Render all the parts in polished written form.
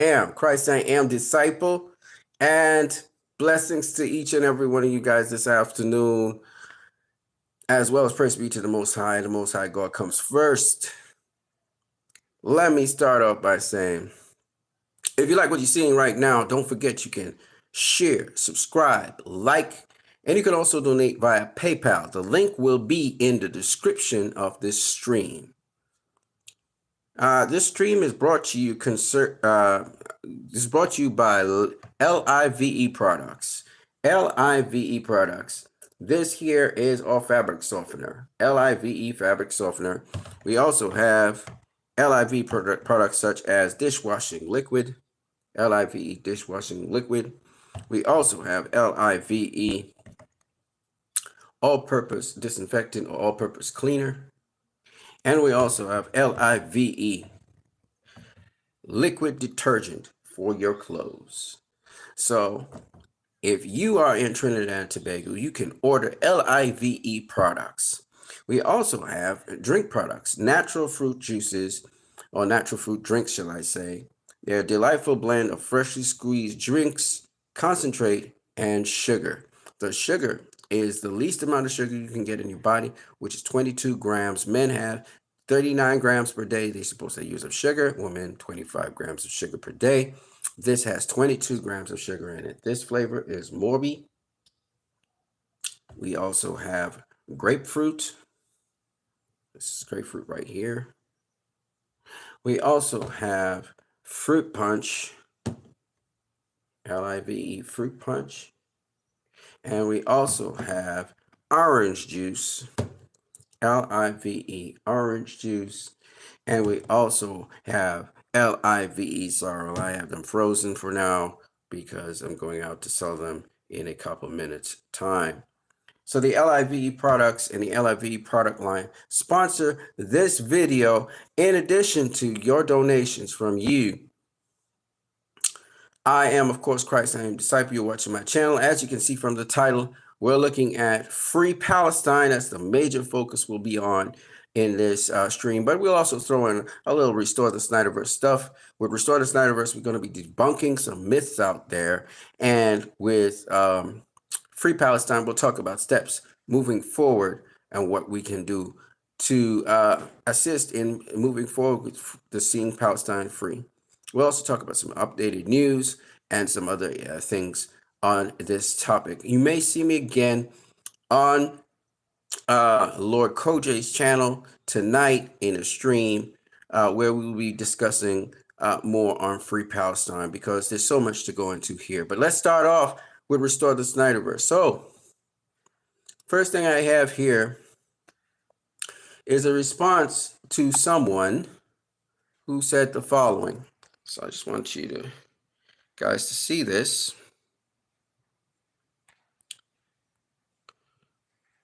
am Christ I am disciple, and blessings to each and every one of you guys this afternoon, as well as praise be to the Most High. The Most High God comes first. Let me start off by saying, if you like what you're seeing right now, don't forget you can share, subscribe, like, and you can also donate via PayPal. The link will be in the description of this stream. This stream is brought to you by LIVE Products. LIVE Products. This here is our fabric softener. LIVE fabric softener. We also have LIVE products such as dishwashing liquid. LIVE dishwashing liquid. We also have LIVE all-purpose disinfectant or all-purpose cleaner. And we also have LIVE liquid detergent for your clothes. So if you are in Trinidad and Tobago, you can order LIVE products. We also have drink products, natural fruit juices, or natural fruit drinks, shall I say. They're a delightful blend of freshly squeezed drinks, concentrate, and sugar. The sugar is the least amount of sugar you can get in your body, which is 22 grams. Men have 39 grams per day they're supposed to use of sugar. Women, 25 grams of sugar per day. This has 22 grams of sugar in it. This flavor is Morby. We also have grapefruit. This is grapefruit right here. We also have fruit punch, LIVE fruit punch. And we also have orange juice, LIVE orange juice. And we also have LIVE sorrel. I have them frozen for now because I'm going out to sell them in a couple minutes time. So the LIVE products and the LIVE product line sponsor this video in addition to your donations from you. I am, of course, Christ I am disciple. You're watching my channel. As you can see from the title, we're looking at Free Palestine. That's the major focus we'll be on in this stream. But we'll also throw in a little Restore the Snyderverse stuff. With Restore the Snyderverse, we're going to be debunking some myths out there. And with Free Palestine, we'll talk about steps moving forward and what we can do to assist in moving forward with the seeing Palestine free. We'll also talk about some updated news and some other things on this topic. You may see me again on Lord Koj's channel tonight in a stream where we will be discussing more on Free Palestine because there's so much to go into here. But let's start off with Restore the Snyderverse. So first thing I have here is a response to someone who said the following. So I just want you guys to see this.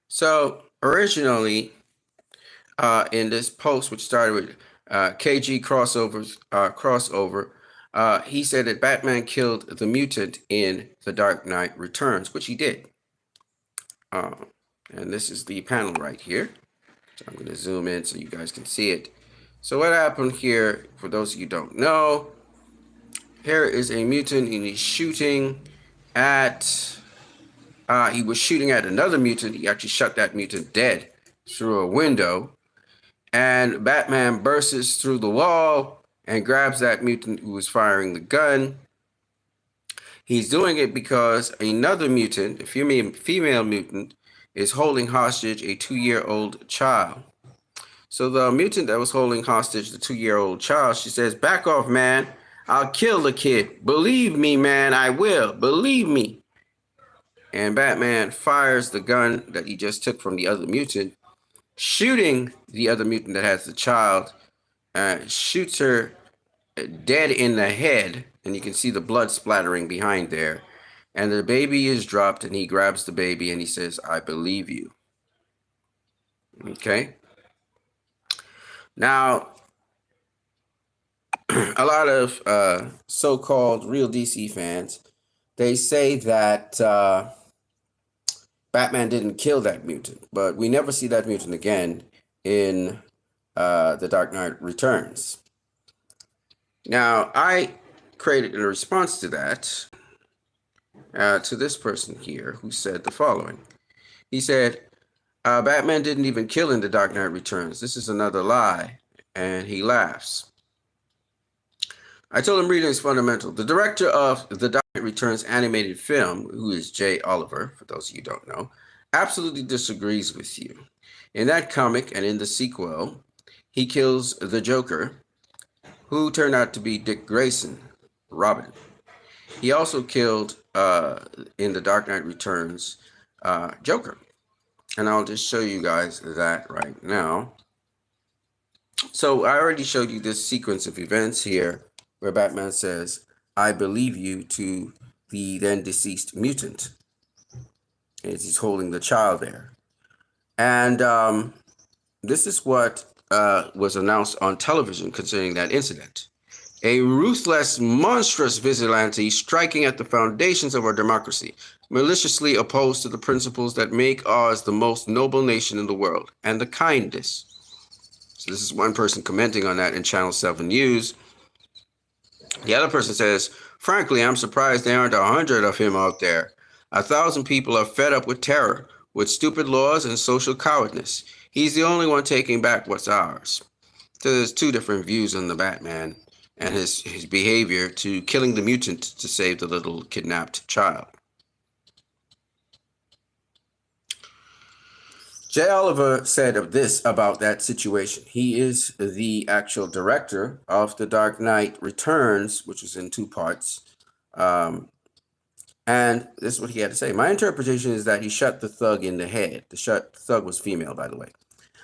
So originally in this post, which started with KG crossover, he said that Batman killed the mutant in The Dark Knight Returns, which he did. And this is the panel right here. So I'm going to zoom in so you guys can see it. So what happened here, for those of you who don't know, here is a mutant and he's shooting at, he was shooting at another mutant. He actually shot that mutant dead through a window. And Batman bursts through the wall and grabs that mutant who was firing the gun. He's doing it because another mutant, a female mutant, is holding hostage a 2-year-old child. So the mutant that was holding hostage the 2-year-old child, she says, "Back off, man. I'll kill the kid. Believe me, man, I will. Believe me." And Batman fires the gun that he just took from the other mutant, shooting the other mutant that has the child, shoots her dead in the head, and you can see the blood splattering behind there. And the baby is dropped, and he grabs the baby, and he says, "I believe you." Okay? Now, a lot of so-called real DC fans, they say that Batman didn't kill that mutant, but we never see that mutant again in The Dark Knight Returns. Now, I created in response to that, to this person here who said the following. He said, Batman didn't even kill in The Dark Knight Returns. This is another lie. And he laughs. I told him reading is fundamental. The director of The Dark Knight Returns animated film, who is Jay Oliver, for those of you who don't know, absolutely disagrees with you. In that comic and in the sequel, he kills the Joker, who turned out to be Dick Grayson, Robin. He also killed, in The Dark Knight Returns, Joker. And I'll just show you guys that right now. So I already showed you this sequence of events here where Batman says, I believe you, to the then deceased mutant, as he's holding the child there. And this is what was announced on television concerning that incident. A ruthless, monstrous vigilante striking at the foundations of our democracy, maliciously opposed to the principles that make ours the most noble nation in the world, and the kindest. So this is one person commenting on that in Channel 7 News. The other person says, frankly, I'm surprised there aren't 100 of him out there. 1,000 people are fed up with terror, with stupid laws and social cowardness. He's the only one taking back what's ours. So there's two different views on the Batman and his behavior to killing the mutant to save the little kidnapped child. Jay Oliver said of this about that situation. He is the actual director of The Dark Knight Returns, which is in 2 parts. And this is what he had to say. My interpretation is that he shot the thug in the head. The thug was female, by the way.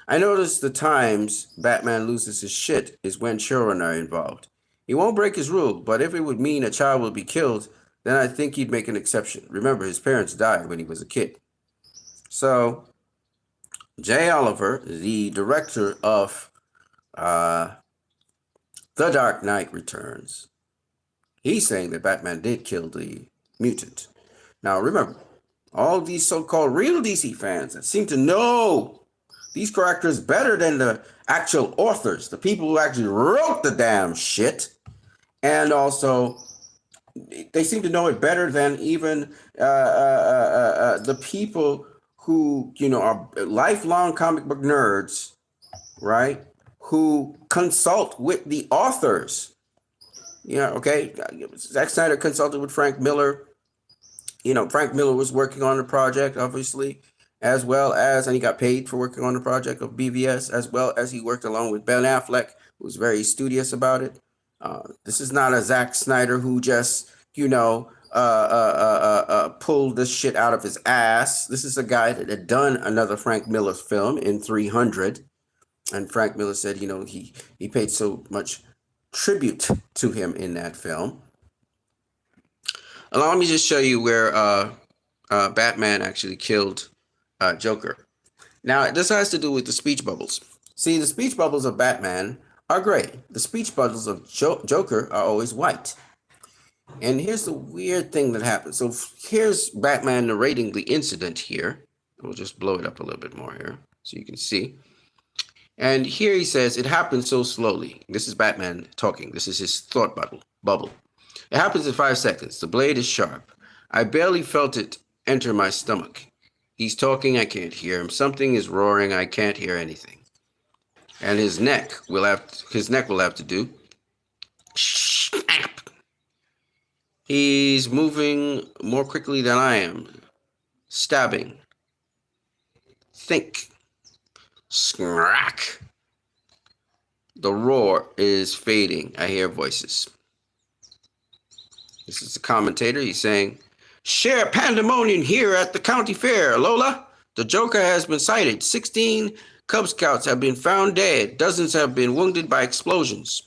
I noticed the times Batman loses his shit is when children are involved. He won't break his rule, but if it would mean a child will be killed, then I think he'd make an exception. Remember, his parents died when he was a kid. So Jay Oliver, the director of The Dark Knight Returns, he's saying that Batman did kill the mutant. Now remember, all these so-called real DC fans that seem to know these characters better than the actual authors, the people who actually wrote the damn shit, and also they seem to know it better than even the people who, are lifelong comic book nerds, right? Who consult with the authors. Okay. Zack Snyder consulted with Frank Miller. Frank Miller was working on the project, obviously, as well as, and he got paid for working on the project of BVS, as well as he worked along with Ben Affleck, who was very studious about it. This is not a Zack Snyder who just, pulled this shit out of his ass. This is a guy that had done another Frank Miller film in 300. And Frank Miller said, he paid so much tribute to him in that film. Allow me to just show you where Batman actually killed Joker. Now, this has to do with the speech bubbles. See, the speech bubbles of Batman are gray. The speech bubbles of Joker are always white. And here's the weird thing that happens. So here's Batman narrating the incident here. We'll just blow it up a little bit more here so you can see. And here he says, it happened so slowly. This is Batman talking. This is his thought bubble. It happens in 5 seconds. The blade is sharp. I barely felt it enter my stomach. He's talking, I can't hear him. Something is roaring, I can't hear anything. And his neck will have to do. Snap. He's moving more quickly than I am. Stabbing. Think. Scrack. The roar is fading. I hear voices. This is the commentator. He's saying, share pandemonium here at the county fair, Lola. The Joker has been sighted. 16 Cub Scouts have been found dead. Dozens have been wounded by explosions.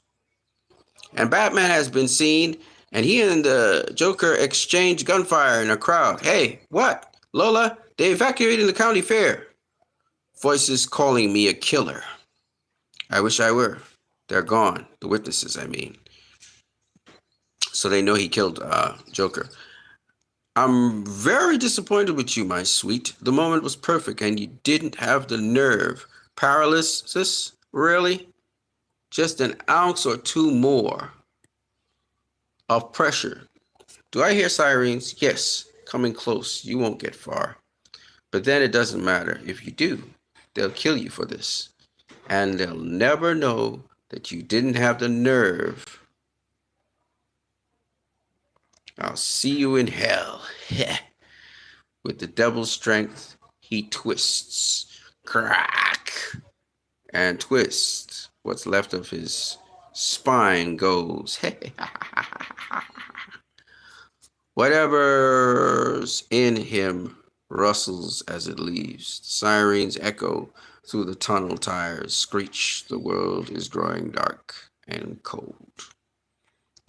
And Batman has been seen, and he and the Joker exchanged gunfire in a crowd. Hey, what? Lola, they evacuated the county fair. Voices calling me a killer. I wish I were. They're gone. The witnesses, I mean. So they know he killed Joker. I'm very disappointed with you, my sweet. The moment was perfect and you didn't have the nerve. Paralysis? Really? Just an ounce or two more. of pressure. Do I hear sirens? Yes. Coming close. You won't get far. But then it doesn't matter. If you do, they'll kill you for this. And they'll never know that you didn't have the nerve. I'll see you in hell. With the devil's strength, he twists. Crack! And twists. What's left of his spine goes. Whatever's in him rustles as it leaves. Sirens echo through the tunnel tires, screech. The world is growing dark and cold.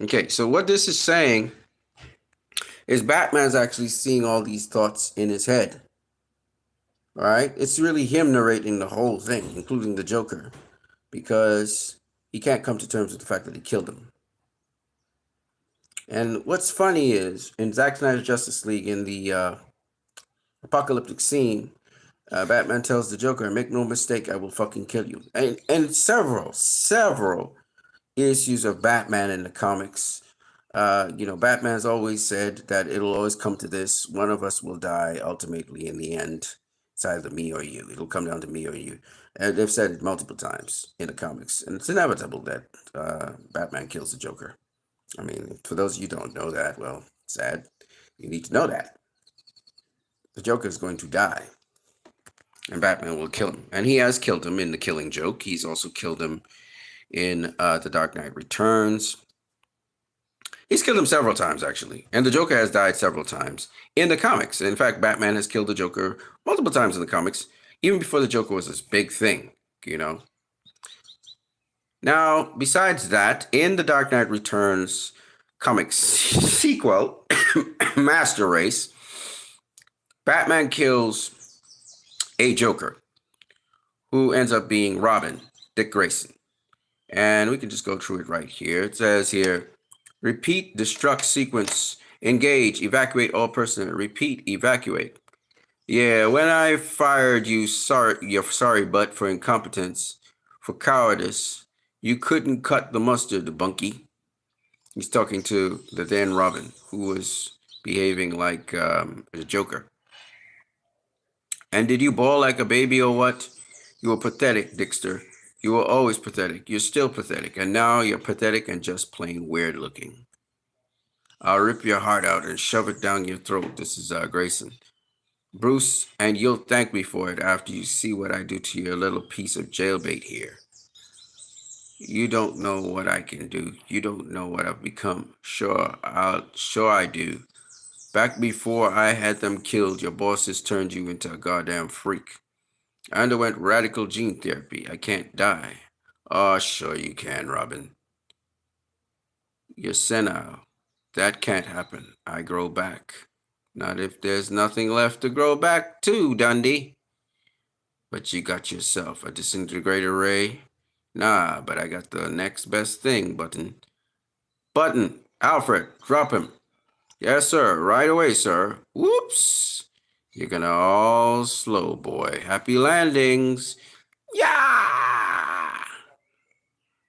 Okay, so what this is saying is Batman's actually seeing all these thoughts in his head. All right? It's really him narrating the whole thing, including the Joker, because he can't come to terms with the fact that he killed him. And what's funny is, in Zack Snyder's Justice League, in the apocalyptic scene, Batman tells the Joker, make no mistake, I will fucking kill you. And several issues of Batman in the comics, Batman's always said that it'll always come to this. One of us will die ultimately in the end. It's either me or you. It'll come down to me or you. And they've said it multiple times in the comics. And it's inevitable that Batman kills the Joker. I mean, for those of you who don't know that, well, sad. You need to know that. The Joker is going to die. And Batman will kill him. And he has killed him in The Killing Joke. He's also killed him in The Dark Knight Returns. He's killed him several times, actually. And the Joker has died several times in the comics. In fact, Batman has killed the Joker multiple times in the comics, even before the Joker was this big thing, Now, besides that, in The Dark Knight Returns comics sequel, Master Race, Batman kills a Joker who ends up being Robin, Dick Grayson. And we can just go through it right here. It says here, repeat destruct sequence, engage, evacuate all personnel, repeat, evacuate. Yeah, when I fired you, your sorry butt for incompetence, for cowardice, you couldn't cut the mustard, Debunking. He's talking to the then Robin, who was behaving like a Joker. And did you bawl like a baby or what? You were pathetic, Dixter. You were always pathetic. You're still pathetic. And now you're pathetic and just plain weird looking. I'll rip your heart out and shove it down your throat. This is Grayson. Bruce, and you'll thank me for it after you see what I do to your little piece of jailbait here. You don't know what I can do. You don't know what I've become. Sure I do. Back before I had them killed, your bosses turned you into a goddamn freak. I underwent radical gene therapy. I can't die. Oh, sure you can, Robin. You're senile. That can't happen. I grow back. Not if there's nothing left to grow back to, Dundee. But you got yourself a disintegrator ray? Nah, but I got the next best thing, Button. Button! Alfred, drop him. Yes, sir. Right away, sir. Whoops! You're gonna all slow, boy. Happy landings. Yeah!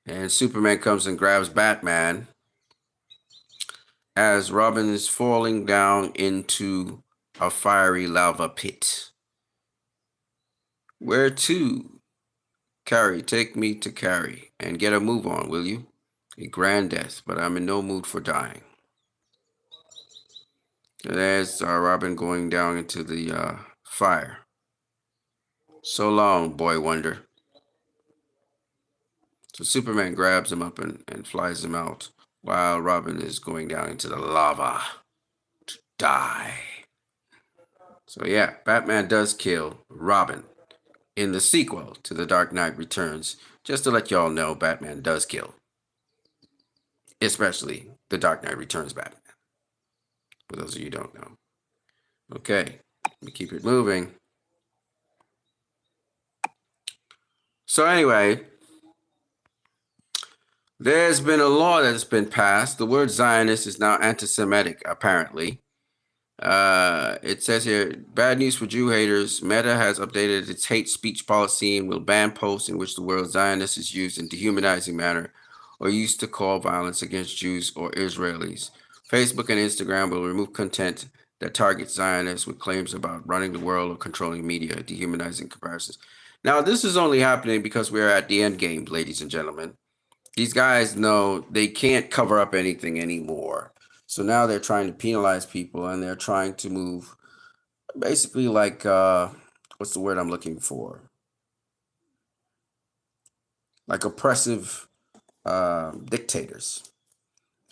And Superman comes and grabs Batman as Robin is falling down into a fiery lava pit. Where to? Carrie, take me to Carrie and get a move on, will you? A grand death, but I'm in no mood for dying. And there's Robin going down into the fire. So long, boy wonder. So Superman grabs him up and flies him out while Robin is going down into the lava to die. So yeah, Batman does kill Robin in the sequel to The Dark Knight Returns. Just to let y'all know, Batman does kill. Especially The Dark Knight Returns Batman. For those of you who don't know. Okay, let me keep it moving. So anyway, there's been a law that's been passed. The word Zionist is now anti-Semitic, apparently. It says here, bad news for Jew haters. Meta has updated its hate speech policy and will ban posts in which the word Zionist is used in a dehumanizing manner or used to call violence against Jews or Israelis. Facebook and Instagram will remove content that targets Zionists with claims about running the world or controlling media, dehumanizing comparisons. Now, this is only happening because we're at the end game, ladies and gentlemen. These guys know they can't cover up anything anymore. So now they're trying to penalize people, and they're trying to move basically like, what's the word I'm looking for? Like oppressive dictators.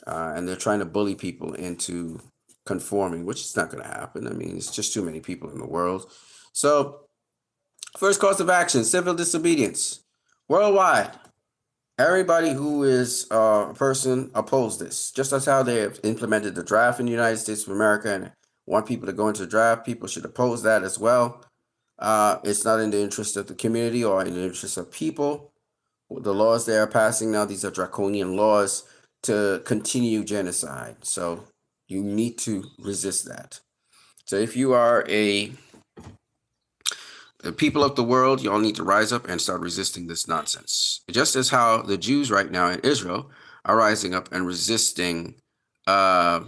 And they're trying to bully people into conforming, which is not going to happen. I mean, it's just too many people in the world. So, first course of action, civil disobedience. Worldwide, everybody who is a person oppose this. Just as how they have implemented the draft in the United States of America and want people to go into the draft, people should oppose that as well. It's not in the interest of the community or in the interest of people. The laws they are passing now, these are draconian laws to continue genocide. So you need to resist that. So if you are the people of the world, you all need to rise up and start resisting this nonsense. Just as how the Jews right now in Israel are rising up and resisting the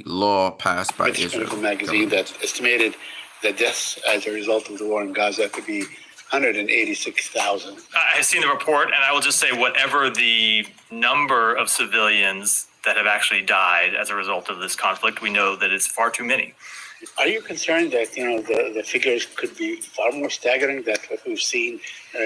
law passed by British Israel. Medical magazine that estimated the deaths as a result of the war in Gaza to be 186,000. I've seen the report, and I will just say whatever the number of civilians that have actually died as a result of this conflict, we know that it's far too many. Are you concerned that the figures could be far more staggering than what we've seen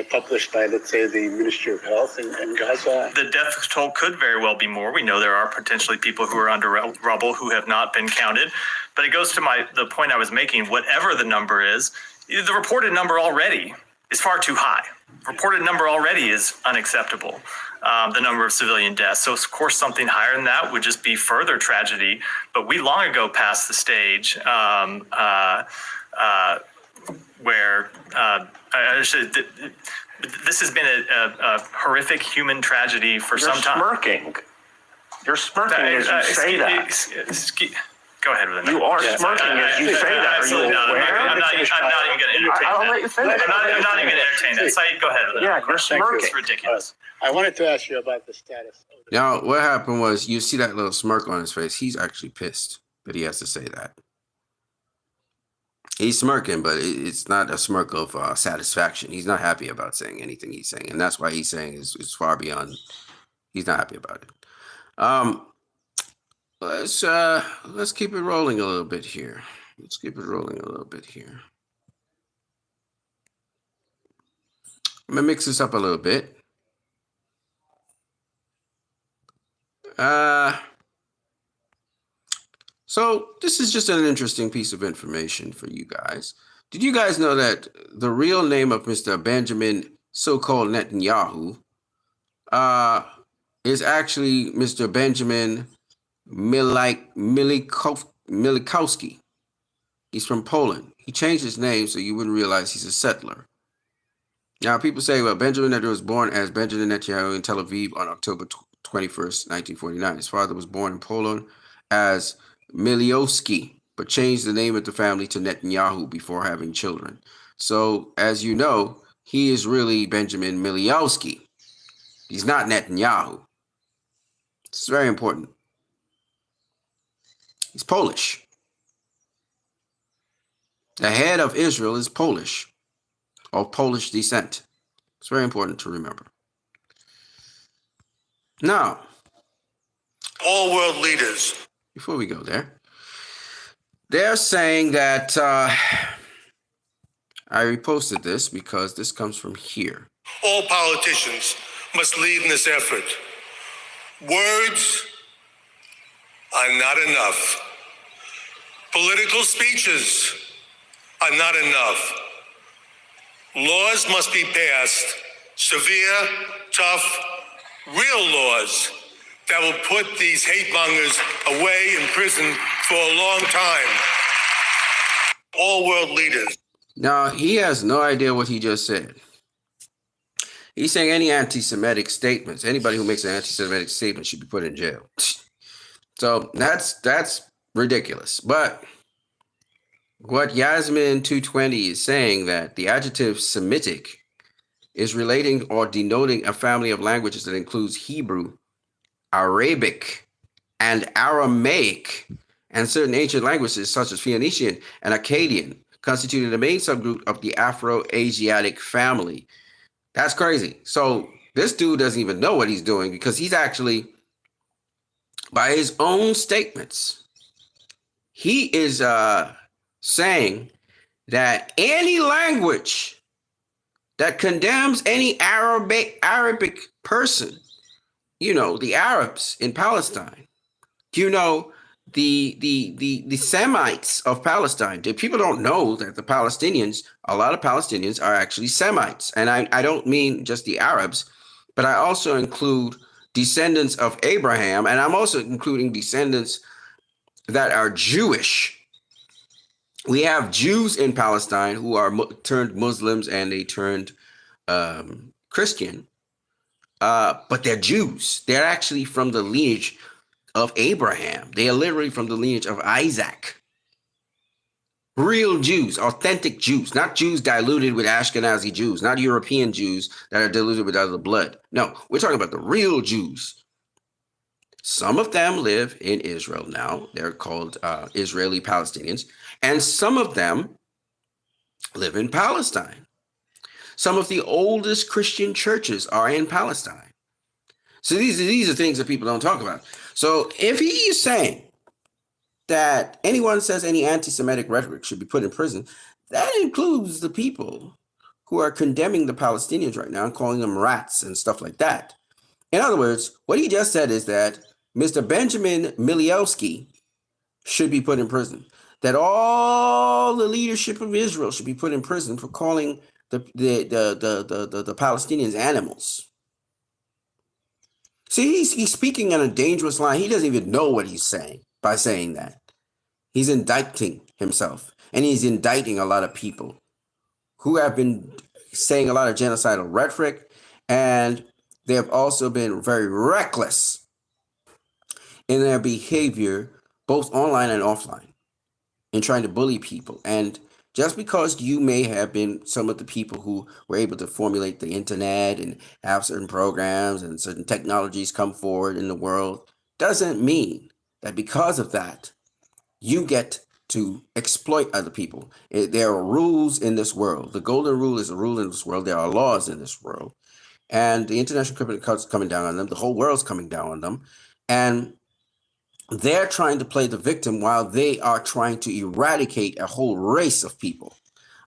published by, let's say, the Ministry of Health in Gaza? The death toll could very well be more. We know there are potentially people who are under rubble who have not been counted. But it goes to the point I was making. Whatever the number is, the reported number already is far too high. Reported number already is unacceptable. The number of civilian deaths. So, of course, something higher than that would just be further tragedy. But we long ago passed the stage where this has been a horrific human tragedy for some time. You're smirking as you say that. Go ahead with it. You are smirking as you say that. Are you aware? I'm not even going to entertain that. I'll let you finish. I'm not even going to entertain that. Saeed, go ahead with it. Yeah, you're smirking. It's ridiculous. I wanted to ask you about the status. Now, what happened was you see that little smirk on his face. He's actually pissed that he has to say that. He's smirking, but it's not a smirk of satisfaction. He's not happy about saying anything he's saying, and that's why he's saying is far beyond. He's not happy about it. Let's keep it rolling a little bit here. I'm gonna mix this up a little bit. So this is just an interesting piece of information for you guys. Did you guys know that the real name of Mr. Benjamin so-called Netanyahu is actually Mr. Benjamin Milikowski. He's from Poland. He changed his name so you wouldn't realize he's a settler. Now, people say, well, Benjamin Netanyahu was born as Benjamin Netanyahu in Tel Aviv on October 21st, 1949. His father was born in Poland as Miliowski, but changed the name of the family to Netanyahu before having children. So, as you know, he is really Benjamin Miliowski. He's not Netanyahu. It's very important. He's Polish. The head of Israel is Polish, of Polish descent. It's very important to remember. Now, all world leaders. Before we go there, they're saying that I reposted this because this comes from here. All politicians must lead in this effort. Words are not enough. Political speeches are not enough. Laws must be passed, severe, tough, real laws that will put these hate mongers away in prison for a long time. All world leaders. Now, he has no idea what he just said. He's saying any anti-Semitic statements, anybody who makes an anti-Semitic statement should be put in jail. So that's ridiculous. But what Yasmin 220 is saying, that the adjective Semitic is relating or denoting a family of languages that includes Hebrew, Arabic, and Aramaic, and certain ancient languages such as Phoenician and Akkadian constituted a main subgroup of the Afro-Asiatic family. That's crazy. So this dude doesn't even know what he's doing because he's actually, by his own statements, he is saying that any language that condemns any Arabic person, you know, the Arabs in Palestine, you know, the Semites of Palestine. People don't know that the Palestinians, a lot of Palestinians are actually Semites. And I don't mean just the Arabs, but I also include descendants of Abraham, and I'm also including descendants that are Jewish. We have Jews in Palestine who are turned Muslims and they turned Christian, but they're Jews. They're actually from the lineage of Abraham. They are literally from the lineage of Isaac. Real Jews, authentic Jews, not Jews diluted with Ashkenazi Jews, not European Jews that are diluted with other blood. No, we're talking about the real Jews. Some of them live in Israel now. They're called Israeli Palestinians. And some of them live in Palestine. Some of the oldest Christian churches are in Palestine. So these are things that people don't talk about. So if he is saying that anyone says any anti-Semitic rhetoric should be put in prison, that includes the people who are condemning the Palestinians right now and calling them rats and stuff like that. In other words, what he just said is that Mr. Benjamin Miliowski should be put in prison, that all the leadership of Israel should be put in prison for calling the Palestinians animals. See, he's speaking on a dangerous line. He doesn't even know what he's saying by saying that. He's indicting himself, and he's indicting a lot of people who have been saying a lot of genocidal rhetoric, and they have also been very reckless in their behavior, both online and offline, in trying to bully people. And just because you may have been some of the people who were able to formulate the internet and have certain programs and certain technologies come forward in the world, doesn't mean that because of that, you get to exploit other people. There are rules in this world. The golden rule is a rule in this world. There are laws in this world. And the International Criminal Court is coming down on them. The whole world's coming down on them. And they're trying to play the victim while they are trying to eradicate a whole race of people,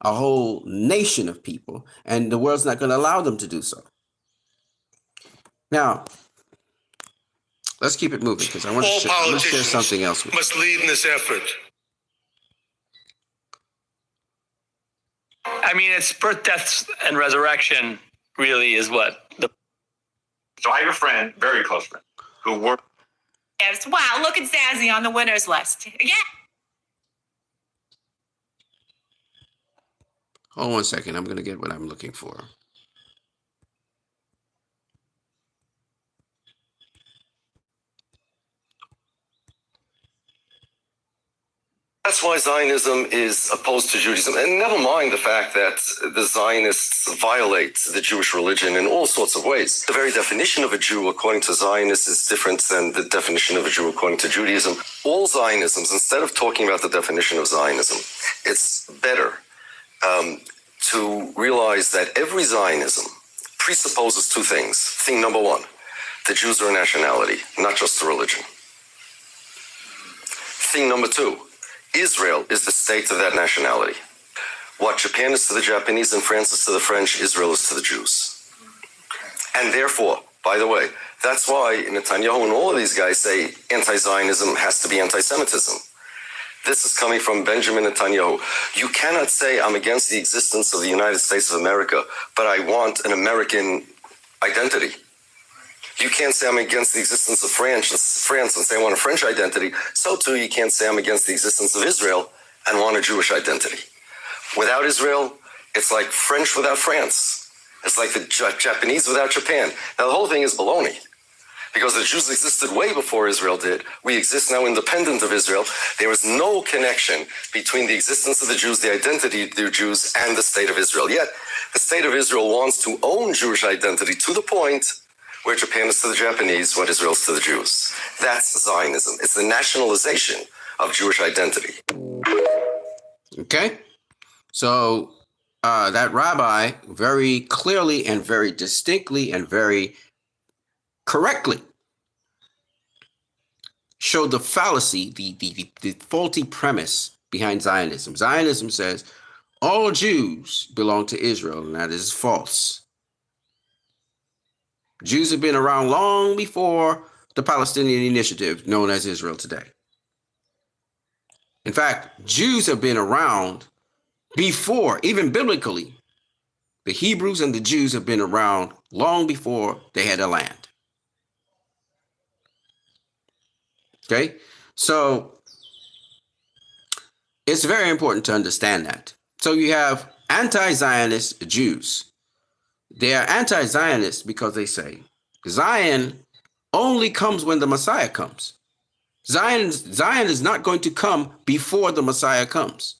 a whole nation of people, and the world's not going to allow them to do so. Now, let's keep it moving because I want to share something else with you. Must lead in this effort. I mean, it's birth, death, and resurrection really is what the. So I have a friend, very close friend, who worked. Yes. Wow, look at Zazzy on the winners list. Yeah. Hold on 1 second. I'm going to get what I'm looking for. That's why Zionism is opposed to Judaism. And never mind the fact that the Zionists violate the Jewish religion in all sorts of ways. The very definition of a Jew, according to Zionists, is different than the definition of a Jew according to Judaism. All Zionisms, instead of talking about the definition of Zionism, it's better to realize that every Zionism presupposes two things. Thing number one, the Jews are a nationality, not just a religion. Thing number two, Israel is the state of that nationality. What Japan is to the Japanese and France is to the French, Israel is to the Jews. And therefore, by the way, that's why Netanyahu and all of these guys say anti-Zionism has to be anti-Semitism. This is coming from Benjamin Netanyahu. You cannot say I'm against the existence of the United States of America, but I want an American identity. You can't say I'm against the existence of France and say I want a French identity. So too, you can't say I'm against the existence of Israel and want a Jewish identity. Without Israel, it's like French without France. It's like the Japanese without Japan. Now, the whole thing is baloney. Because because the Jews existed way before Israel did. We exist now independent of Israel. There is no connection between the existence of the Jews, the identity of the Jews, and the state of Israel. Yet, the state of Israel wants to own Jewish identity to the point where Japan is to the Japanese what Israel is to the Jews. That's Zionism. It's the nationalization of Jewish identity. Okay? So that rabbi very clearly and very distinctly and very correctly showed the fallacy, the faulty premise behind Zionism. Zionism says all Jews belong to Israel, and that is false. Jews have been around long before the Palestinian Initiative, known as Israel today. In fact, Jews have been around before, even biblically. The Hebrews and the Jews have been around long before they had a land. Okay? So it's very important to understand that. So you have anti-Zionist Jews. They are anti-Zionist because they say Zion only comes when the Messiah comes. Zion is not going to come before the Messiah comes.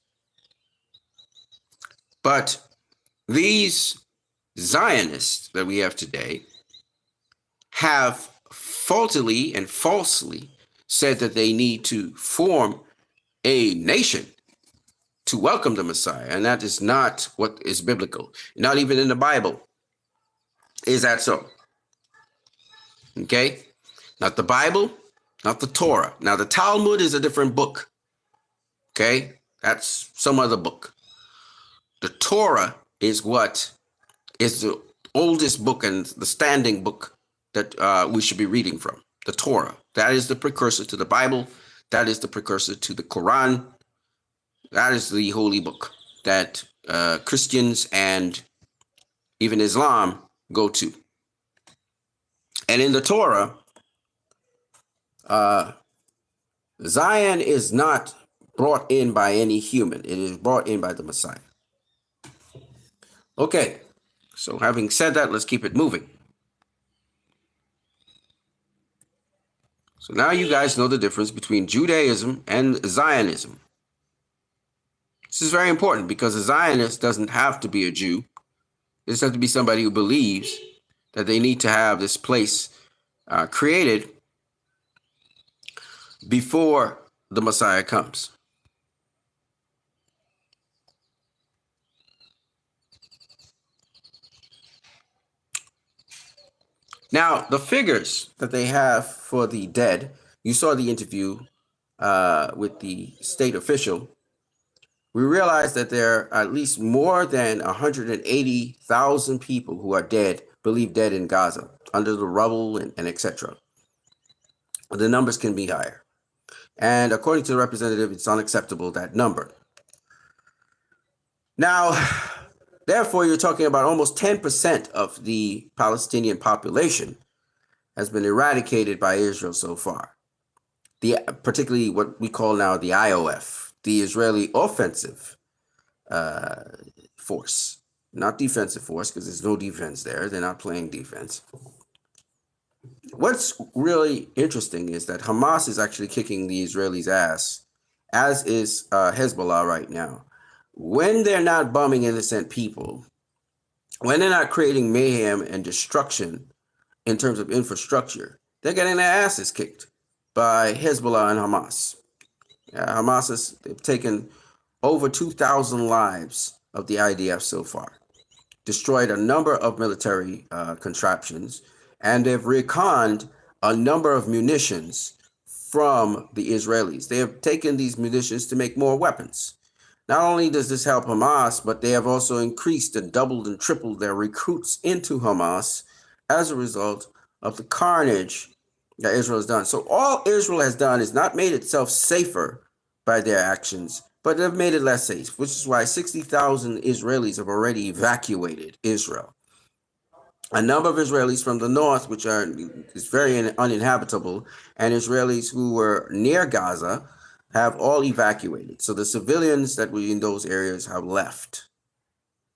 But these Zionists that we have today have faultily and falsely said that they need to form a nation to welcome the Messiah. And that is not what is biblical. Not even in the Bible is that so. Okay? Not the Bible, not the Torah. Now, the Talmud is a different book. Okay? That's some other book. The Torah is what is the oldest book and the standing book that we should be reading from. The Torah. That is the precursor to the Bible. That is the precursor to the Quran. That is the holy book that Christians and even Islam go to. And in the Torah, Zion is not brought in by any human. It is brought in by the Messiah. Okay, so having said that, let's keep it moving. So now you guys know the difference between Judaism and Zionism. This is very important because a Zionist doesn't have to be a Jew. It just has to be somebody who believes that they need to have this place created before the Messiah comes. Now, the figures that they have for the dead, you saw the interview with the state official. We realize that there are at least more than 180,000 people who are dead, believed dead in Gaza, under the rubble and etc. The numbers can be higher. And according to the representative, it's unacceptable, that number. Now, therefore, you're talking about almost 10% of the Palestinian population has been eradicated by Israel so far. Particularly what we call now the IOF, the Israeli Offensive Force. Not defensive force, because there's no defense there. They're not playing defense. What's really interesting is that Hamas is actually kicking the Israelis' ass, as is Hezbollah right now. When they're not bombing innocent people, when they're not creating mayhem and destruction in terms of infrastructure, they're getting their asses kicked by Hezbollah and Hamas. Hamas has taken over 2,000 lives of the IDF so far, destroyed a number of military contraptions, and they've reconned a number of munitions from the Israelis. They have taken these munitions to make more weapons. Not only does this help Hamas, but they have also increased and doubled and tripled their recruits into Hamas as a result of the carnage that Israel has done. So all Israel has done is not made itself safer by their actions, but they've made it less safe, which is why 60,000 Israelis have already evacuated Israel. A number of Israelis from the north, which is very uninhabitable, and Israelis who were near Gaza have all evacuated. So the civilians that were in those areas have left.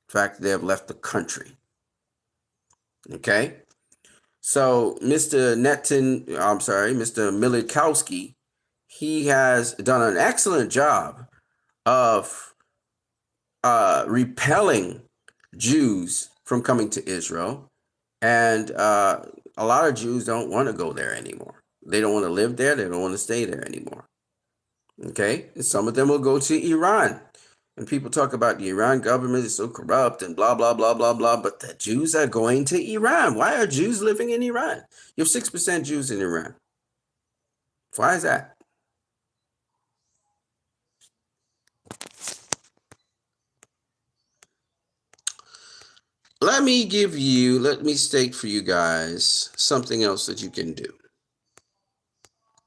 In fact, they have left the country. Okay? So Mr. Mr. Milikowski, he has done an excellent job of repelling Jews from coming to Israel. And a lot of Jews don't want to go there anymore. They don't want to live there. They don't want to stay there anymore. Okay? And some of them will go to Iran. And people talk about the Iran government is so corrupt and blah, blah, blah, blah, blah. But the Jews are going to Iran. Why are Jews living in Iran? You have 6% Jews in Iran. Why is that? Let me state for you guys something else that you can do.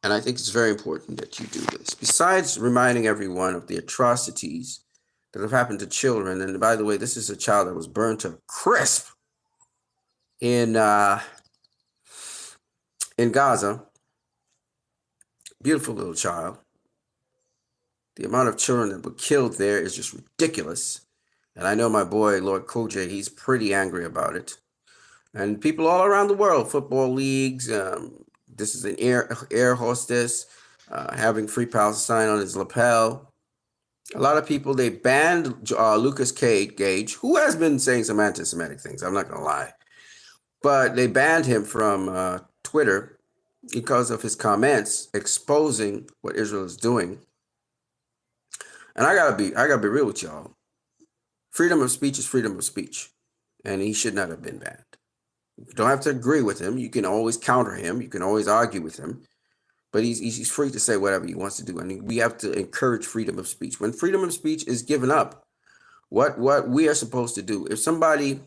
And I think it's very important that you do this. Besides reminding everyone of the atrocities that have happened to children, and by the way, this is a child that was burned to a crisp in Gaza. Beautiful little child. The amount of children that were killed there is just ridiculous. And I know my boy, Lord Kojay, he's pretty angry about it. And people all around the world, football leagues, this is an air hostess having Free Palestine on his lapel. A lot of people, they banned Lucas Gage, who has been saying some anti-Semitic things, I'm not going to lie. But they banned him from Twitter because of his comments exposing what Israel is doing. And I gotta be real with y'all. Freedom of speech is freedom of speech. And he should not have been banned. You don't have to agree with him. You can always counter him. You can always argue with him. But he's free to say whatever he wants to do. And we have to encourage freedom of speech. When freedom of speech is given up, what we are supposed to do, if somebody,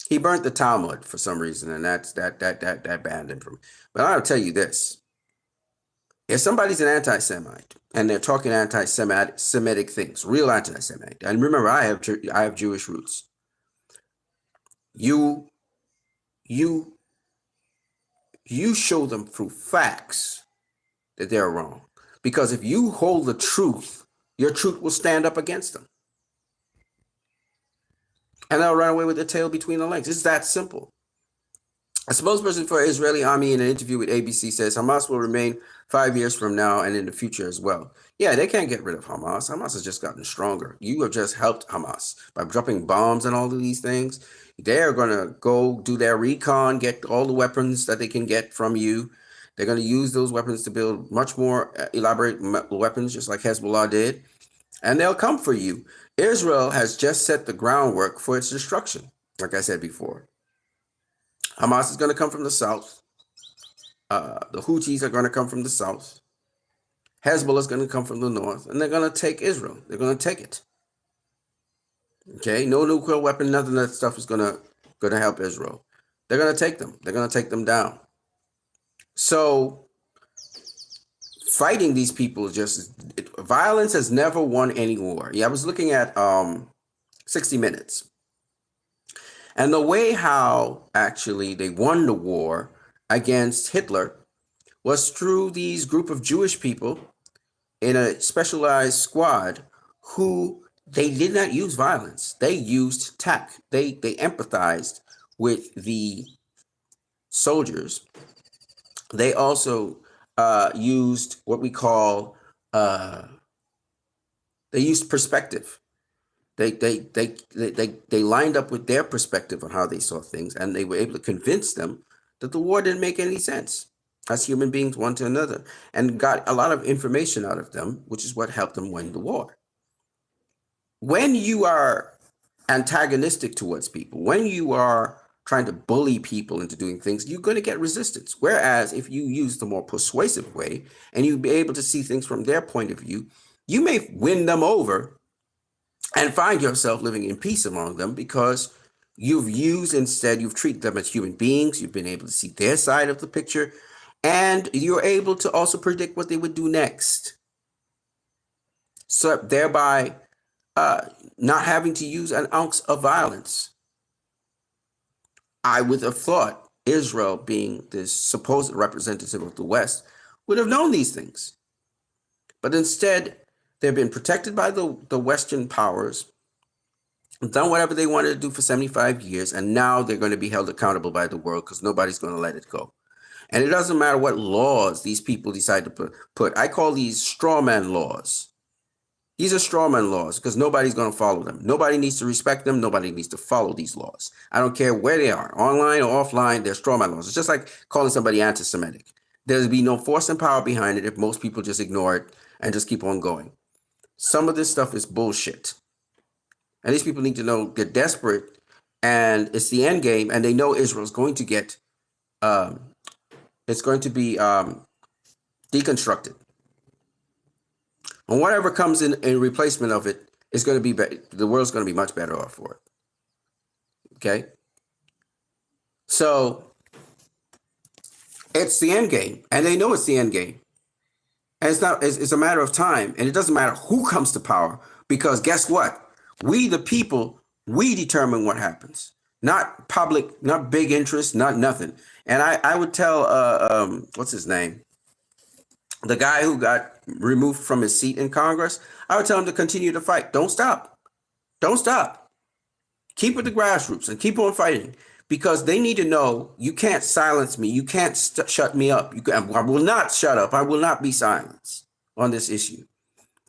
he burnt the Talmud for some reason, and that banned him from. But I'll tell you this. If somebody's an anti-Semite and they're talking anti-Semitic things, real anti-Semitic, and remember, I have Jewish roots. You show them through facts that they're wrong. Because if you hold the truth, your truth will stand up against them. And they'll run away with their tail between the legs. It's that simple. A spokesperson for Israeli army in an interview with ABC says Hamas will remain 5 years from now and in the future as well. Yeah, they can't get rid of Hamas. Hamas has just gotten stronger. You have just helped Hamas by dropping bombs and all of these things. They're going to go do their recon, get all the weapons that they can get from you. They're going to use those weapons to build much more elaborate weapons, just like Hezbollah did. And they'll come for you. Israel has just set the groundwork for its destruction, like I said before. Hamas is going to come from the south. The Houthis are going to come from the south. Hezbollah is going to come from the north. And they're going to take Israel. They're going to take it. Okay? No nuclear weapon, none of that stuff is going to help Israel. They're going to take them. They're going to take them down. So fighting these people is just, violence has never won any war. Yeah, I was looking at 60 Minutes. And the way how actually they won the war against Hitler was through these group of Jewish people in a specialized squad who they did not use violence. They used tact. They empathized with the soldiers. They also used what we call, they used perspective. They lined up with their perspective on how they saw things, and they were able to convince them that the war didn't make any sense as human beings one to another, and got a lot of information out of them, which is what helped them win the war. When you are antagonistic towards people, when you are trying to bully people into doing things, you're going to get resistance. Whereas if you use the more persuasive way and you be able to see things from their point of view, you may win them over and find yourself living in peace among them because you've treated them as human beings. You've been able to see their side of the picture, and you're able to also predict what they would do next. So thereby not having to use an ounce of violence. I would have thought Israel, being this supposed representative of the West, would have known these things. But instead, they've been protected by the Western powers. done whatever they wanted to do for 75 years, and now they're going to be held accountable by the world because nobody's going to let it go. And it doesn't matter what laws these people decide to put. I call these straw man laws. These are straw man laws because nobody's going to follow them. Nobody needs to respect them. Nobody needs to follow these laws. I don't care where they are, online or offline, they're straw man laws. It's just like calling somebody anti-Semitic. There'll be no force and power behind it if most people just ignore it and just keep on going. Some of this stuff is bullshit. And these people need to know they're desperate and it's the end game, and they know Israel's going to get, it's going to be deconstructed. And whatever comes in replacement of it is going to be better. The world's going to be much better off for it. Okay? So it's the end game, and they know it's the end game. And it's a matter of time, and it doesn't matter who comes to power, because guess what? We, the people, we determine what happens. Not public, not big interest, not nothing. And I would tell, what's his name? The guy who got removed from his seat in Congress, I would tell him to continue to fight. Don't stop. Don't stop. Keep with the grassroots and keep on fighting, because they need to know you can't silence me. You can't shut me up. I will not shut up. I will not be silenced on this issue.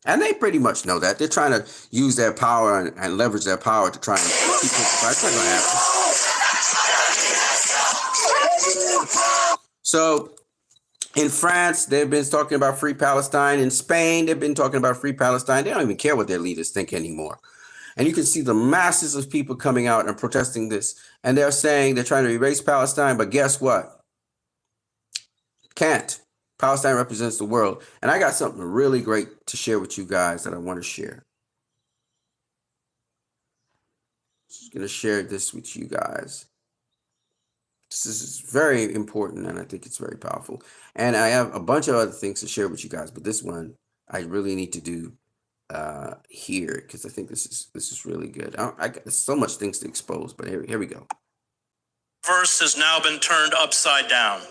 And they pretty much know that. They're trying to use their power and leverage their power to try and keep it. It's not going to happen. So in France, they've been talking about free Palestine. In Spain, they've been talking about free Palestine. They don't even care what their leaders think anymore. And you can see the masses of people coming out and protesting this. And they're saying they're trying to erase Palestine. But guess what? Can't. Palestine represents the world. And I got something really great to share with you guys that I want to share. Just going to share this with you guys. This is very important, and I think it's very powerful. And I have a bunch of other things to share with you guys, but this one I really need to do here, because I think this is really good. I got so much things to expose, but here we go. Verse has now been turned upside down.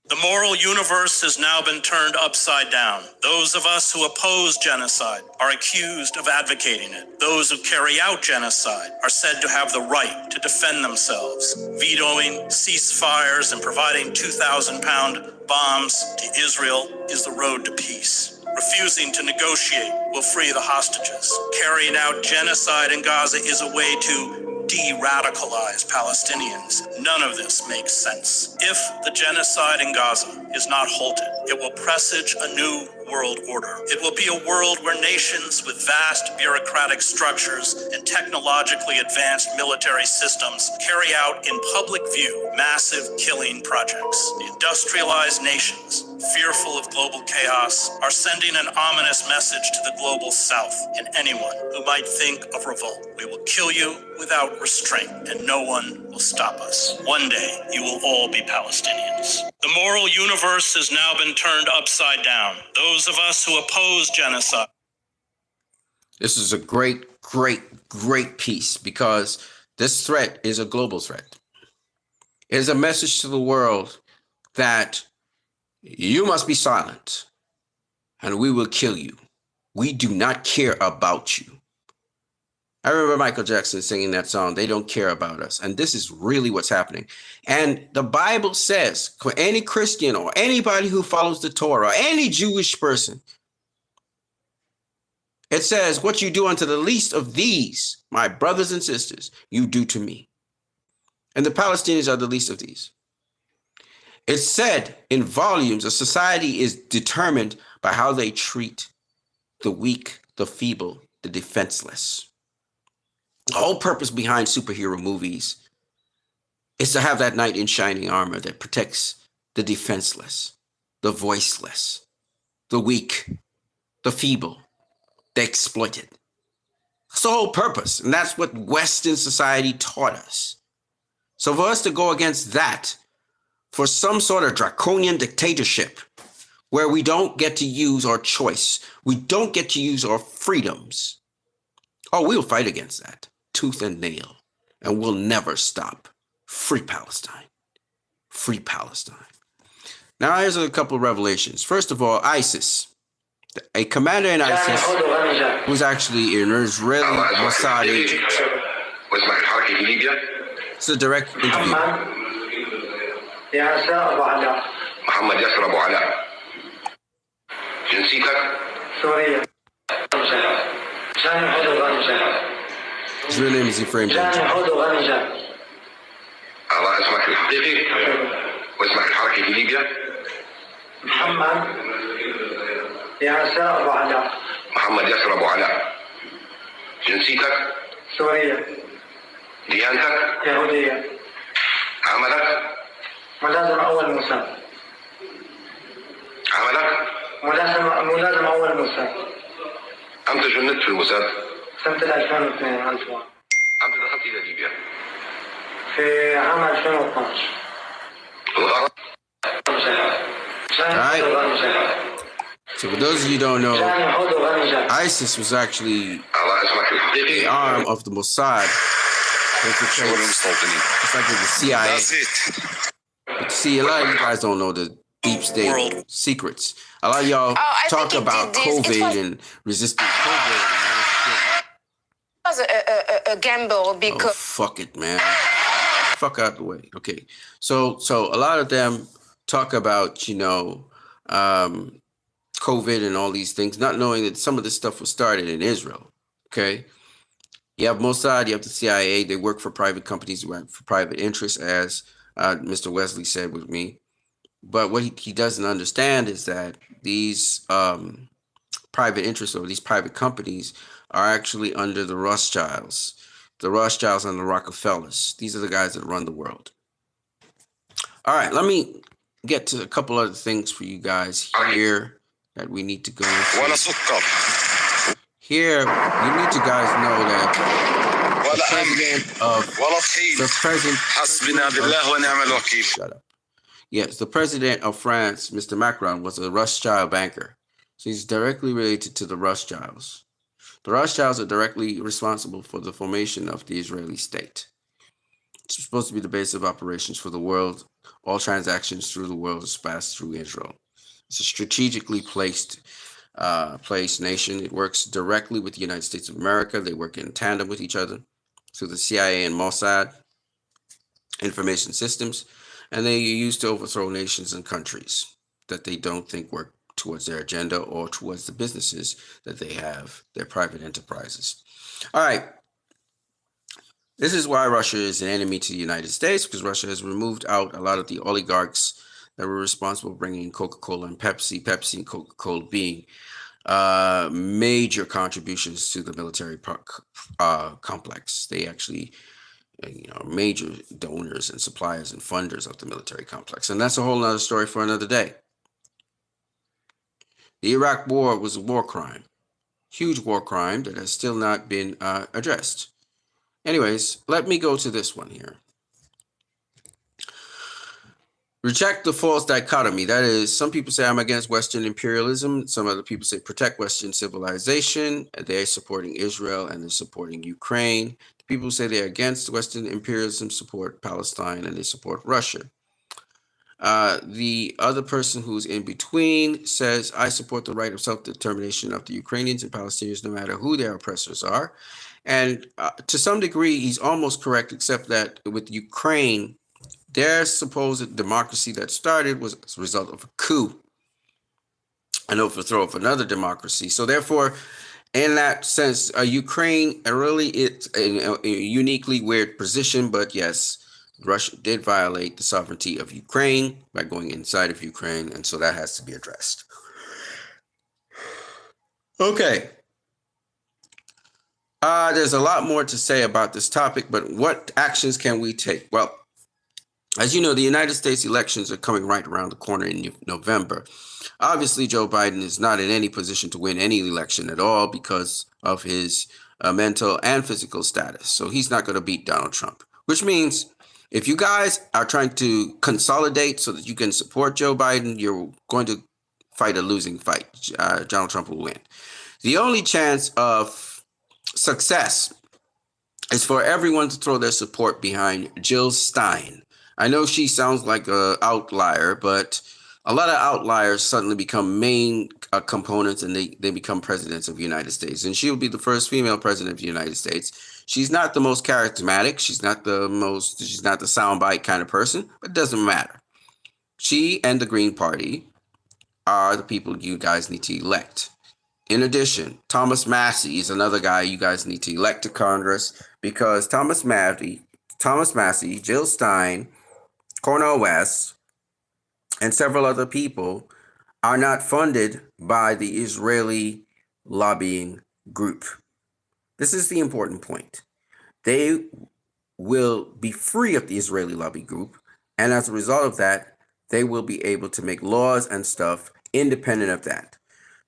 The moral universe has now been turned upside down. Those of us who oppose genocide are accused of advocating it. Those who carry out genocide are said to have the right to defend themselves. Vetoing ceasefires and providing 2,000-pound bombs to Israel is the road to peace. Refusing to negotiate will free the hostages. Carrying out genocide in Gaza is a way to de-radicalize Palestinians. None of this makes sense. If the genocide in Gaza is not halted, it will presage a new world order. It will be a world where nations with vast bureaucratic structures and technologically advanced military systems carry out in public view massive killing projects. The industrialized nations, fearful of global chaos, are sending an ominous message to the global south and anyone who might think of revolt. We will kill you without restraint, and no one will stop us. One day, you will all be Palestinians. The moral universe has now been turned upside down. Those of us who oppose genocide. This is a great piece, because this threat is a global threat. It is a message to the world that you must be silent and we will kill you. We do not care about you. I remember Michael Jackson singing that song, "They Don't Care About Us." And this is really what's happening. And the Bible says for any Christian or anybody who follows the Torah, any Jewish person, it says, "What you do unto the least of these, my brothers and sisters, you do to me." And the Palestinians are the least of these. It's said in volumes, a society is determined by how they treat the weak, the feeble, the defenseless. The whole purpose behind superhero movies is to have that knight in shining armor that protects the defenseless, the voiceless, the weak, the feeble, the exploited. That's the whole purpose. And that's what Western society taught us. So for us to go against that, for some sort of draconian dictatorship where we don't get to use our choice, we don't get to use our freedoms, we'll fight against that, tooth and nail, and we'll never stop. Free Palestine. Free Palestine. Now, here's a couple of revelations. First of all, ISIS. A commander in ISIS who's actually an Israeli Mossad agent. واسمع الحركة في ليبيا. It's a direct interview. محمد ياسر أبو علاء. جنسيتك؟ سوريا. His real name is Ephraim Benjamin. الله اسمك الحقيقي واسمك الحركي في ليبيا. محمد ياسر أبو علاء. محمد ياسر أبو علاء. جنسيتك؟ سوريا. ديانتك؟ يهودية. عملك؟ ملازم أول موسى. عملك؟ ملازم أول موسى. أمتى جندت في الموساد؟ سنة 2002 أنتوا. أمتى دخلت إلى ليبيا؟ في عام 2012. الغرض؟ Alright. So for those of you who don't know, ISIS was actually الله اسمك الحقيقي. the arm of the Mossad. It's like with the CIA. But see, a lot of you guys don't know the deep state secrets. A lot of y'all talk about COVID and resisting COVID. It was a gamble because Fuck it, man. Fuck out the way. Okay. So a lot of them talk about, COVID and all these things, not knowing that some of this stuff was started in Israel. Okay. You have Mossad, you have the CIA. They work for private companies, work for private interests, as Mr. Wesley said with me. But what he doesn't understand is that these private interests or these private companies are actually under the Rothschilds and the Rockefellers. These are the guys that run the world. All right, let me get to a couple other things for you guys here that we need to go into. Here, you need to guys know that shut up. Yes, the president of France, Mr. Macron, was a Rothschild banker. So he's directly related to the Rothschilds. The Rothschilds are directly responsible for the formation of the Israeli state. It's supposed to be the base of operations for the world. All transactions through the world is passed through Israel. It's a strategically placed nation. It works directly with the United States of America. They work in tandem with each other through the CIA and Mossad information systems, and they are used to overthrow nations and countries that they don't think work towards their agenda or towards the businesses that they have, their private enterprises. All right. This is why Russia is an enemy to the United States, because Russia has removed out a lot of the oligarchs that were responsible for bringing Coca-Cola and Pepsi and Coca-Cola being major contributions to the military complex. They actually, major donors and suppliers and funders of the military complex. And that's a whole other story for another day. The Iraq War was a war crime, huge war crime that has still not been addressed. Anyways, let me go to this one here. Reject the false dichotomy. That is, some people say I'm against Western imperialism. Some other people say protect Western civilization. They're supporting Israel and they're supporting Ukraine. The people who say they're against Western imperialism support Palestine and they support Russia. The other person who's in between says, I support the right of self-determination of the Ukrainians and Palestinians, no matter who their oppressors are. And to some degree, he's almost correct, except that with Ukraine, their supposed democracy that started was as a result of a coup, an overthrow of another democracy. So therefore, in that sense, Ukraine really is a uniquely weird position. But yes, Russia did violate the sovereignty of Ukraine by going inside of Ukraine. And so that has to be addressed. Okay. There's a lot more to say about this topic, but what actions can we take? Well, as you know, the United States elections are coming right around the corner in November. Obviously, Joe Biden is not in any position to win any election at all because of his mental and physical status. So he's not going to beat Donald Trump, which means if you guys are trying to consolidate so that you can support Joe Biden, you're going to fight a losing fight. Donald Trump will win. The only chance of success is for everyone to throw their support behind Jill Stein. I know she sounds like an outlier, but a lot of outliers suddenly become main components, and they become presidents of the United States. And she will be the first female president of the United States. She's not the most charismatic. She's not the soundbite kind of person, but it doesn't matter. She and the Green Party are the people you guys need to elect. In addition, Thomas Massey is another guy you guys need to elect to Congress, because Thomas Massey, Jill Stein, Cornel West, and several other people are not funded by the Israeli lobbying group. This is the important point. They will be free of the Israeli lobby group, and as a result of that, they will be able to make laws and stuff independent of that.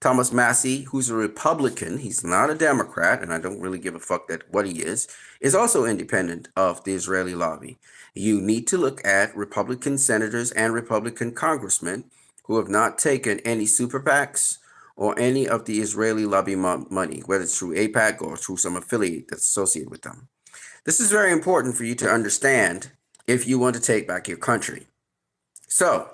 Thomas Massey, who's a Republican, he's not a Democrat, and I don't really give a fuck what he is also independent of the Israeli lobby. You need to look at Republican senators and Republican congressmen who have not taken any super PACs or any of the Israeli lobby money, whether it's through AIPAC or through some affiliate that's associated with them. This is very important for you to understand if you want to take back your country. So,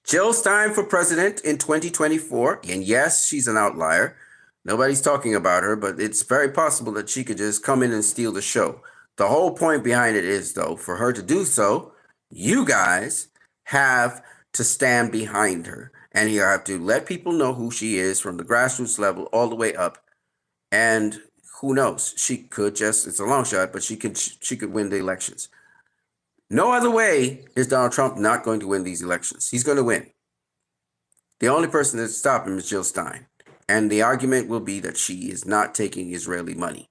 Jill Stein for president in 2024, and yes, she's an outlier. Nobody's talking about her, but it's very possible that she could just come in and steal the show. The whole point behind it is, though, for her to do so, you guys have to stand behind her, and you have to let people know who she is from the grassroots level all the way up. And who knows? She could it's a long shot, but she could win the elections. No other way is Donald Trump not going to win these elections. He's going to win. The only person that's stopping him is Jill Stein. And the argument will be that she is not taking Israeli money.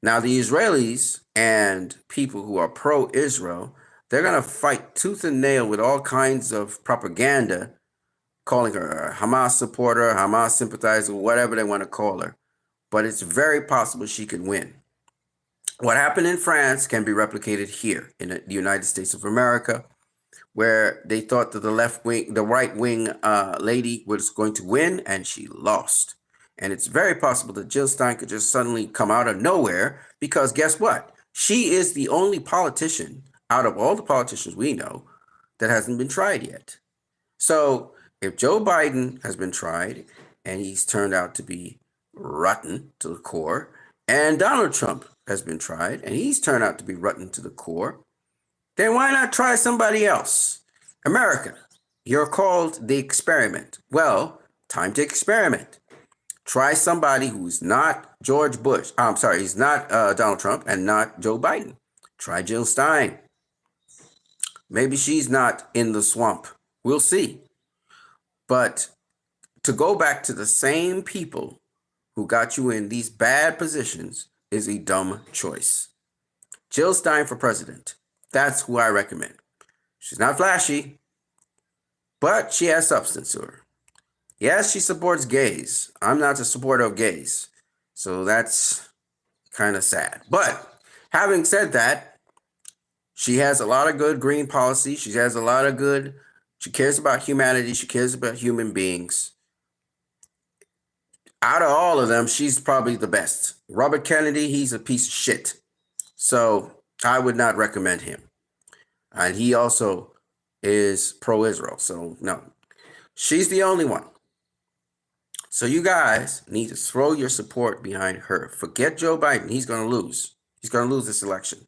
Now, the Israelis and people who are pro-Israel, they're going to fight tooth and nail with all kinds of propaganda, calling her a Hamas supporter, Hamas sympathizer, whatever they want to call her. But it's very possible she could win. What happened in France can be replicated here in the United States of America, where they thought that the right wing lady was going to win, and she lost. And it's very possible that Jill Stein could just suddenly come out of nowhere, because guess what? She is the only politician out of all the politicians we know that hasn't been tried yet. So if Joe Biden has been tried and he's turned out to be rotten to the core, and Donald Trump has been tried and he's turned out to be rotten to the core, then why not try somebody else? America, you're called the experiment. Well, time to experiment. Try somebody who's not George Bush. I'm sorry, he's not Donald Trump and not Joe Biden. Try Jill Stein. Maybe she's not in the swamp. We'll see. But to go back to the same people who got you in these bad positions is a dumb choice. Jill Stein for president. That's who I recommend. She's not flashy, but she has substance to her. Yes, she supports gays. I'm not a supporter of gays, so that's kind of sad. But having said that, she has a lot of good green policy. She has a lot of good, she cares about humanity. She cares about human beings. Out of all of them, she's probably the best. Robert Kennedy, he's a piece of shit. So I would not recommend him. And he also is pro-Israel. So no, she's the only one. So you guys need to throw your support behind her. Forget Joe Biden. He's going to lose. He's going to lose this election.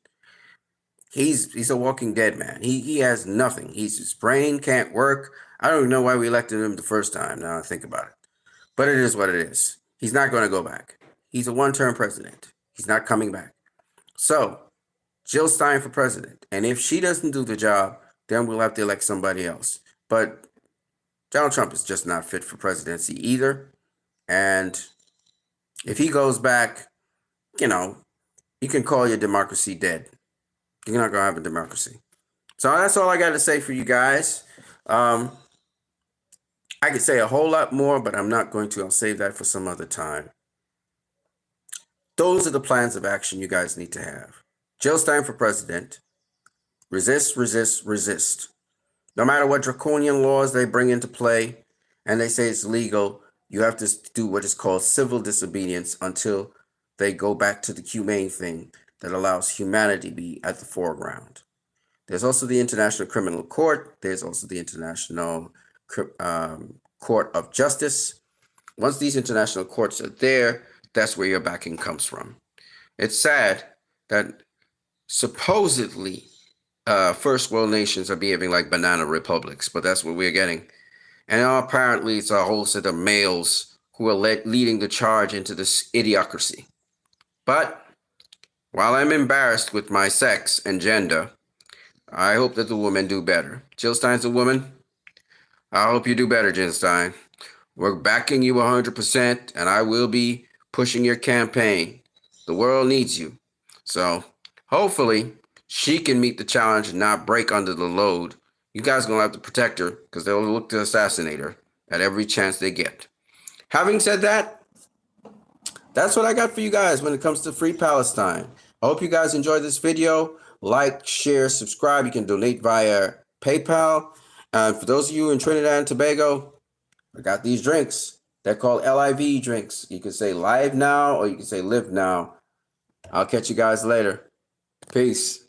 He's a walking dead man. He has nothing. His brain can't work. I don't even know why we elected him the first time. Now I think about it. But it is what it is. He's not going to go back. He's a one-term president. He's not coming back. So Jill Stein for president. And if she doesn't do the job, then we'll have to elect somebody else. But Donald Trump is just not fit for presidency either. And if he goes back, you can call your democracy dead. You're not going to have a democracy. So that's all I got to say for you guys. I could say a whole lot more, but I'm not going to. I'll save that for some other time. Those are the plans of action you guys need to have. Jill Stein for president. Resist, resist, resist. No matter what draconian laws they bring into play and they say it's legal, you have to do what is called civil disobedience until they go back to the humane thing that allows humanity to be at the foreground. There's also the International Criminal Court. There's also the International Court of Justice. Once these international courts are there, that's where your backing comes from. It's sad that supposedly first world nations are behaving like banana republics, but that's what we're getting. And apparently it's a whole set of males who are leading the charge into this idiocracy. But while I'm embarrassed with my sex and gender, I hope that the women do better. Jill Stein's a woman. I hope you do better, Jill Stein. We're backing you 100%, and I will be pushing your campaign. The world needs you. So hopefully she can meet the challenge and not break under the load. You guys are going to have to protect her because they'll look to assassinate her at every chance they get. Having said that, that's what I got for you guys when it comes to Free Palestine. I hope you guys enjoyed this video. Like, share, subscribe. You can donate via PayPal. And for those of you in Trinidad and Tobago, I got these drinks. They're called LIV drinks. You can say live now or you can say live now. I'll catch you guys later. Peace.